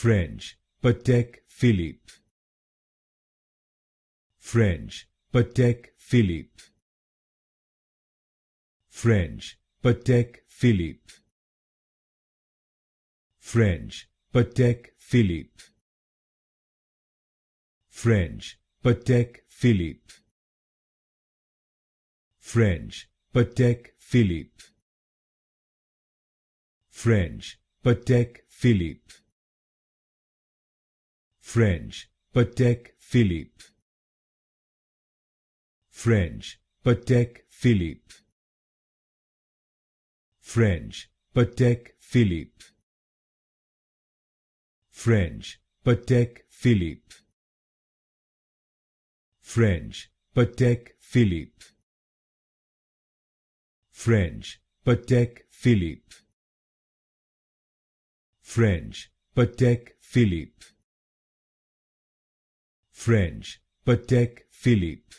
French, Patek Philippe. French, Patek Philippe. French, Patek Philippe. French, Patek Philippe. French, Patek Philippe. French, Patek Philippe. French, Patek Philippe. French, Patek Philippe. French, Patek Philippe. French, Patek Philippe. French, Patek Philippe. French, Patek Philippe. French, Patek Philippe. French, Patek Philippe. French, Patek Philippe.